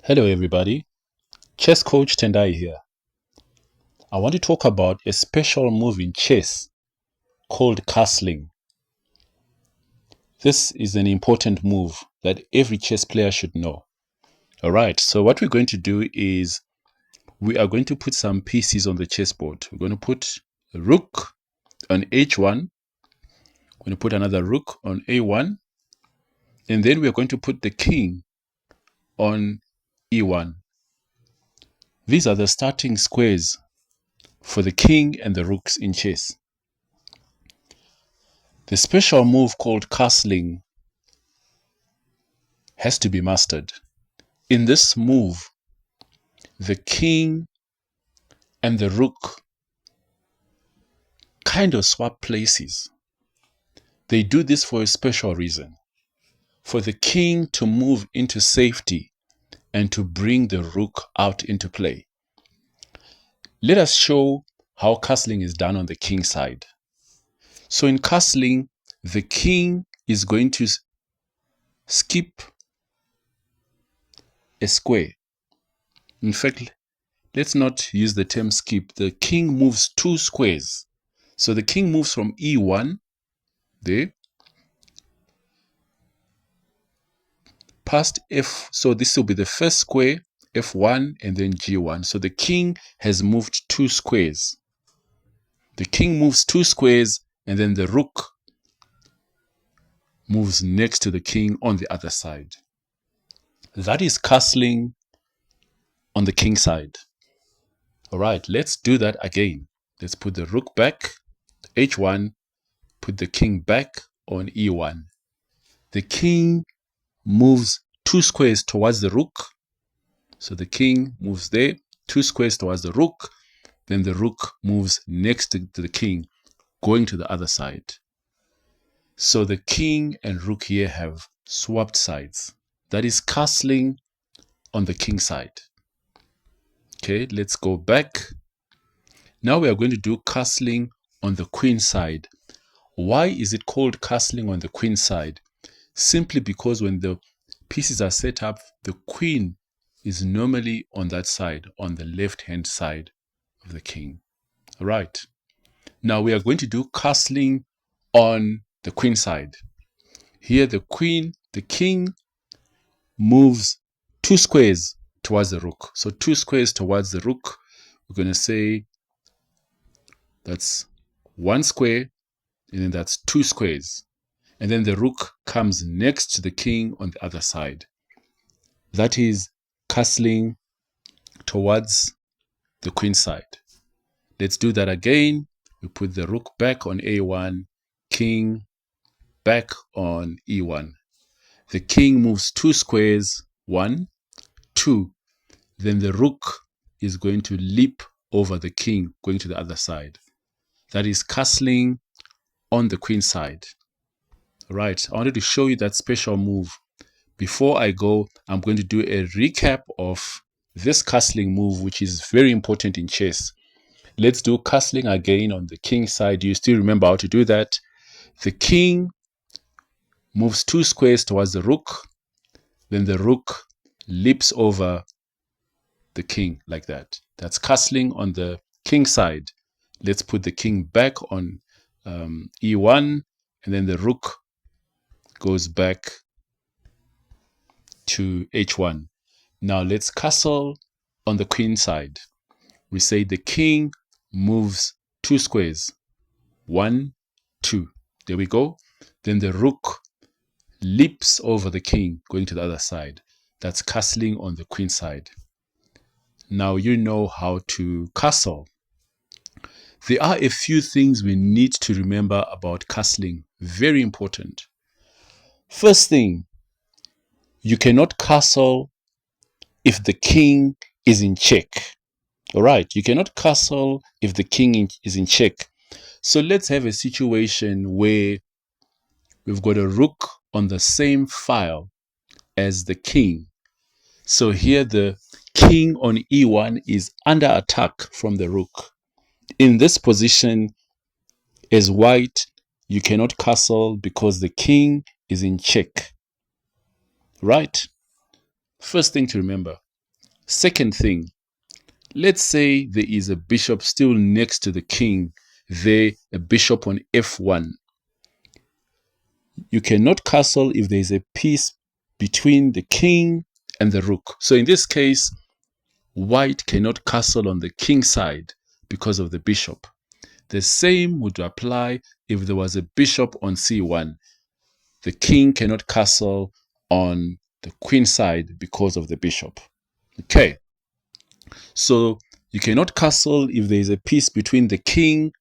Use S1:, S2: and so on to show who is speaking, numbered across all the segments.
S1: Hello everybody, Chess Coach Tendai here. I want to talk about a special move in chess called castling. This is an important move that every chess player should know. Alright, so what we're going to do is we are going to put some pieces on the chessboard. We're going to put a rook on h1, we're going to put another rook on a1, and then we're going to put the king on e1. These are the starting squares for the king and the rooks in chess. The special move called castling has to be mastered. In this move, the king and the rook kind of swap places. They do this for a special reason. For the king to move into safety and to bring the rook out into play. Let us show how castling is done on the king side. So in castling, the king is going to skip a square. In fact, let's not use the term skip. The king moves two squares. So the king moves from e1 there past f. So this will be the first square, f1, and then g1. So the king has moved two squares. The king moves two squares, and then the rook moves next to the king on the other side. That is castling on the king side. All right, let's do that again. Let's put the rook back, h1, put the king back on e1. The king moves two squares towards the rook. So the king moves there, two squares towards the rook. Then the rook moves next to the king, going to the other side. So the king and rook here have swapped sides. That is castling on the king side. Okay, let's go back. Now we are going to do castling on the queen side. Why is it called castling on the queen side? Simply because when the pieces are set up, the queen is normally on that side, on the left-hand side of the king. All right. Now we are going to do castling on the queen side. Here the king moves two squares towards the rook. So two squares towards the rook. We're going to say that's one square, and then that's two squares. And then the rook comes next to the king on the other side. That is castling towards the queen side. Let's do that again. We put the rook back on a1, king back on e1. The king moves two squares, 1, 2. Then the rook is going to leap over the king, going to the other side. That is castling on the queen side. All right, I wanted to show you that special move. Before I go, I'm going to do a recap of this castling move, which is very important in chess. Let's do castling again on the king side. Do you still remember how to do that? The king moves two squares towards the rook. Then the rook leaps over the king like that. That's castling on the king side. Let's put the king back on e1, and then the rook goes back to h1. Now let's castle on the queen side. We say the king moves two squares, 1, 2. There we go. Then the rook leaps over the king, going to the other side. That's castling on the queen side. Now you know how to castle. There are a few things we need to remember about castling. Very important. First thing, you cannot castle if the king is in check. All right, you cannot castle if the king is in check. So let's have a situation where we've got a rook on the same file as the king. So here the king on e1 is under attack from the rook. In this position, as white, you cannot castle because the king is in check. Right? First thing to remember. Second thing, let's say there is a bishop still next to the king, there, a bishop on f1. You cannot castle if there is a piece between the king and the rook. So in this case, white cannot castle on the king side because of the bishop. The same would apply if there was a bishop on c1. The king cannot castle on the queen side because of the bishop. Okay, so you cannot castle if there is a piece between the king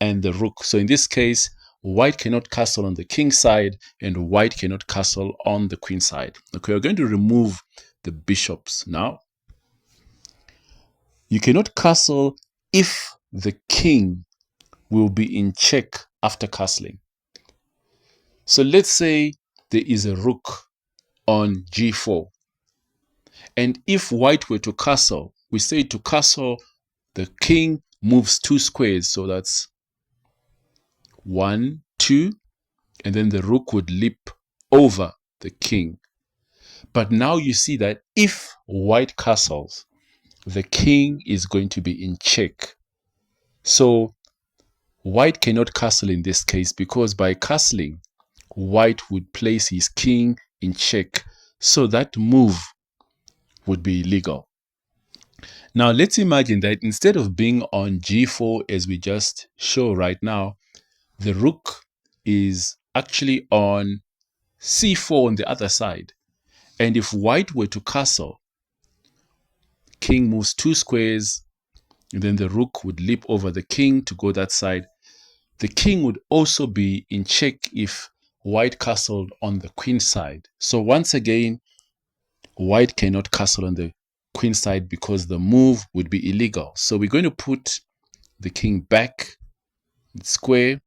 S1: and the rook. So in this case, white cannot castle on the king side and white cannot castle on the queen side. Okay, we're going to remove the bishops now. You cannot castle if the king will be in check after castling. So let's say there is a rook on g4. And if white were to castle, we say to castle, the king moves 2 squares. So that's 1, 2, and then the rook would leap over the king. But now you see that if white castles, the king is going to be in check. So white cannot castle in this case because by castling, white would place his king in check. So that move would be illegal. Now let's imagine that instead of being on g4 as we just show right now, the rook is actually on c4 on the other side. And if white were to castle, king moves 2 squares, and then the rook would leap over the king to go that side. The king would also be in check if white castled on the queen side. So once again, white cannot castle on the queen side because the move would be illegal. So we're going to put the king back square.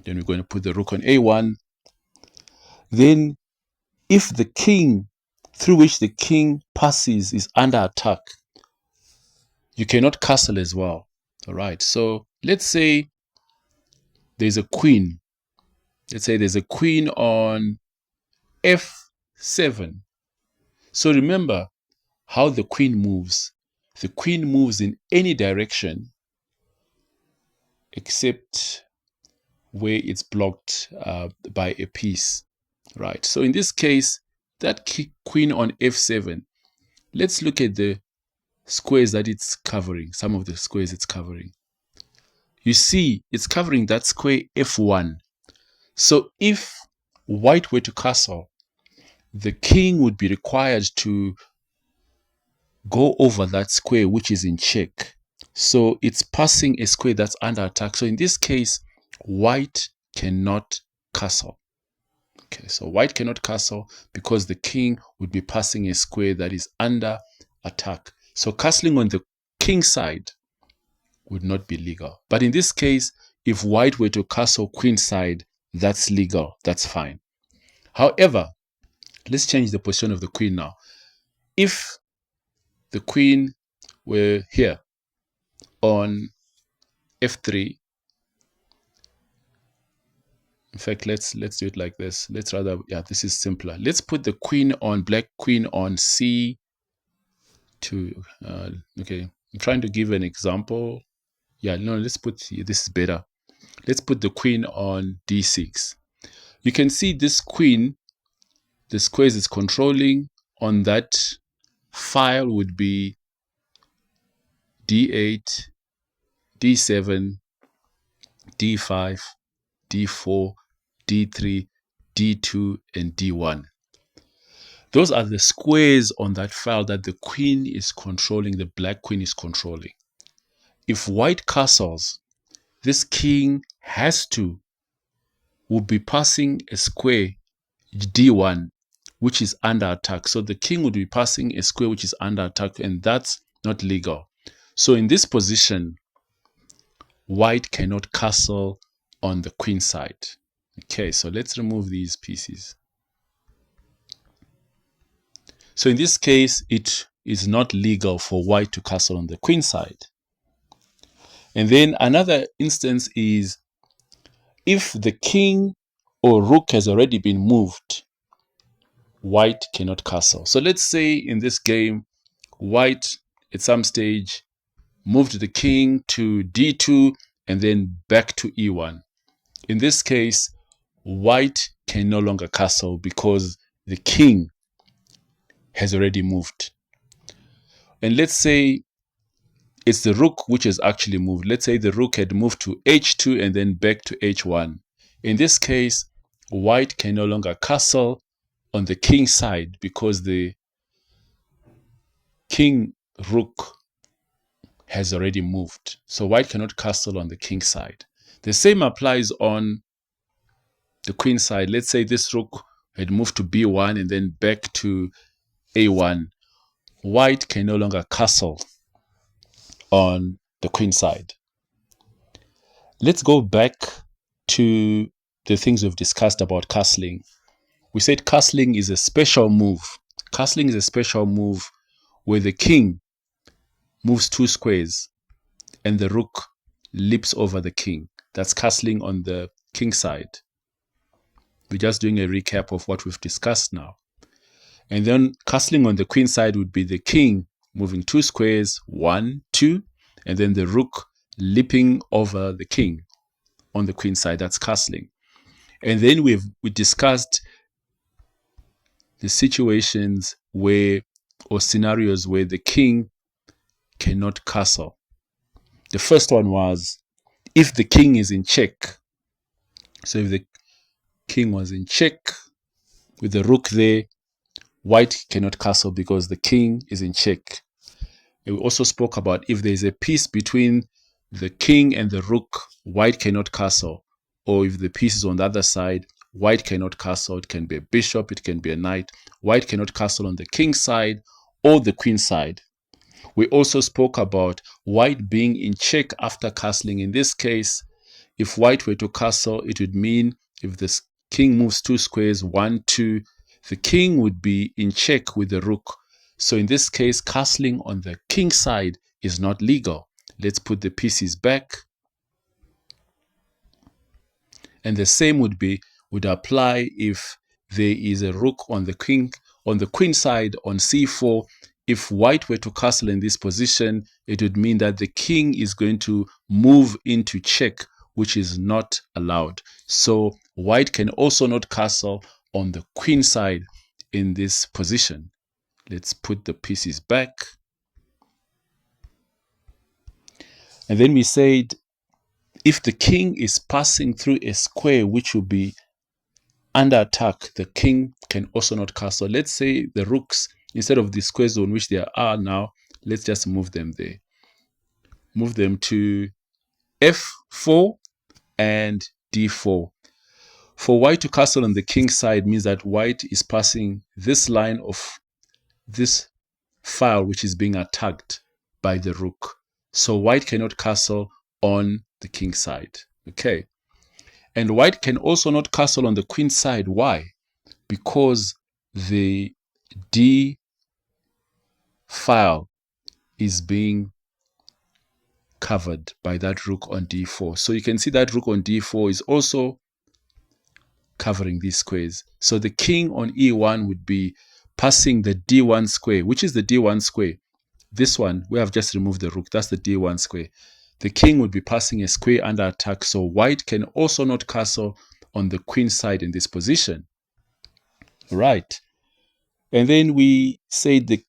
S1: Then we're going to put the rook on a1. Then if the king through which the king passes is under attack, you cannot castle as well. All right. So let's say there's a queen. Let's say there's a queen on f7. So remember how the queen moves. The queen moves in any direction except where it's blocked by a piece, right? So in this case, that queen on f7, let's look at the squares that it's covering, some of the squares it's covering. You see, it's covering that square f1. So if white were to castle, the king would be required to go over that square which is in check. So it's passing a square that's under attack. So in this case, white cannot castle. Okay, so white cannot castle because the king would be passing a square that is under attack. So castling on the king side would not be legal. But in this case, if white were to castle queen side, that's legal. That's fine. However, let's change the position of the queen now. If the queen were here on f3, in fact, let's do it like this. Let's rather, yeah, this is simpler. Let's put the queen on, black queen on c2. Okay, I'm trying to give an example. Yeah, no, let's put, this is better. Let's put the queen on d6. You can see this queen, the squares it's controlling on that file would be d8, d7, d5, d4, d3, d2, and d1. Those are the squares on that file that the queen is controlling, the black queen is controlling. If white castles, this king will be passing a square d1, which is under attack. So the king would be passing a square which is under attack, and that's not legal. So in this position, white cannot castle on the queen side. Okay, so let's remove these pieces. So in this case, it is not legal for white to castle on the queen side. And then another instance is if the king or rook has already been moved, white cannot castle. So let's say in this game, white at some stage moved the king to d2 and then back to e1. In this case, white can no longer castle because the king has already moved. And let's say it's the rook which has actually moved. Let's say the rook had moved to h2 and then back to h1. In this case, white can no longer castle on the king side because the king rook has already moved. So white cannot castle on the king side. The same applies on the queen side. Let's say this rook had moved to b1 and then back to a1. White can no longer castle on the queen side. Let's go back to the things we've discussed about castling. We said castling is a special move. Castling is a special move where the king moves 2 squares and the rook leaps over the king. That's castling on the king side. We're just doing a recap of what we've discussed now. And then castling on the queen side would be the king moving 2 squares, 1, 2, and then the rook leaping over the king on the queen side. That's castling. And then we discussed the situations where, or scenarios where the king cannot castle. The first one was if the king is in check. So if the king was in check with the rook there, white cannot castle because the king is in check. And we also spoke about if there is a piece between the king and the rook, white cannot castle. Or if the piece is on the other side, white cannot castle. It can be a bishop, it can be a knight. White cannot castle on the king side or the queen side. We also spoke about white being in check after castling. In this case, if white were to castle, it would mean if the king moves 2 squares, 1, 2, the king would be in check with the rook. So in this case, castling on the king side is not legal. Let's put the pieces back. And the same would apply if there is a rook on the queen side on c4. If white were to castle in this position, it would mean that the king is going to move into check, which is not allowed. So white can also not castle on the queen side in this position. Let's put the pieces back. And then we said if the king is passing through a square which will be under attack, the king can also not castle. Let's say the rooks, instead of the squares on which they are now, let's just move them there. Move them to f4 and d4. For white to castle on the king side means that white is passing this line of this file which is being attacked by the rook. So white cannot castle on the king side. Okay. And white can also not castle on the queen side. Why? Because the d file is being covered by that rook on d4. So you can see that rook on d4 is also covering these squares. So the king on e1 would be passing the d1 square. Which is the d1 square? This one, we have just removed the rook. That's the d1 square. The king would be passing a square under attack. So white can also not castle on the queen side in this position. Right. And then we say that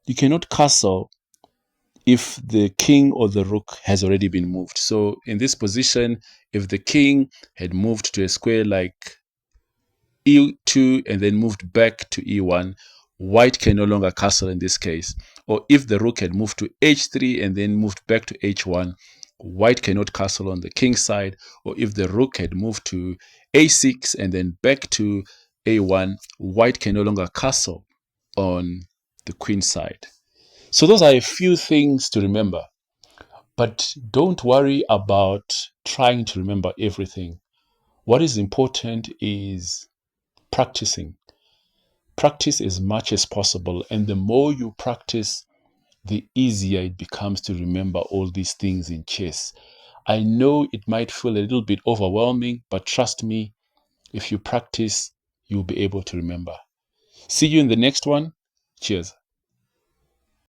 S1: you cannot castle if the king or the rook has already been moved. So in this position, if the king had moved to a square like e2 and then moved back to e1, white can no longer castle in this case. Or if the rook had moved to h3 and then moved back to h1, white cannot castle on the king side. Or if the rook had moved to a6 and then back to a1, white can no longer castle on the queen side. So those are a few things to remember. But don't worry about trying to remember everything. What is important is practicing. Practice as much as possible. And the more you practice, the easier it becomes to remember all these things in chess. I know it might feel a little bit overwhelming, but trust me, if you practice, you'll be able to remember. See you in the next one. Cheers.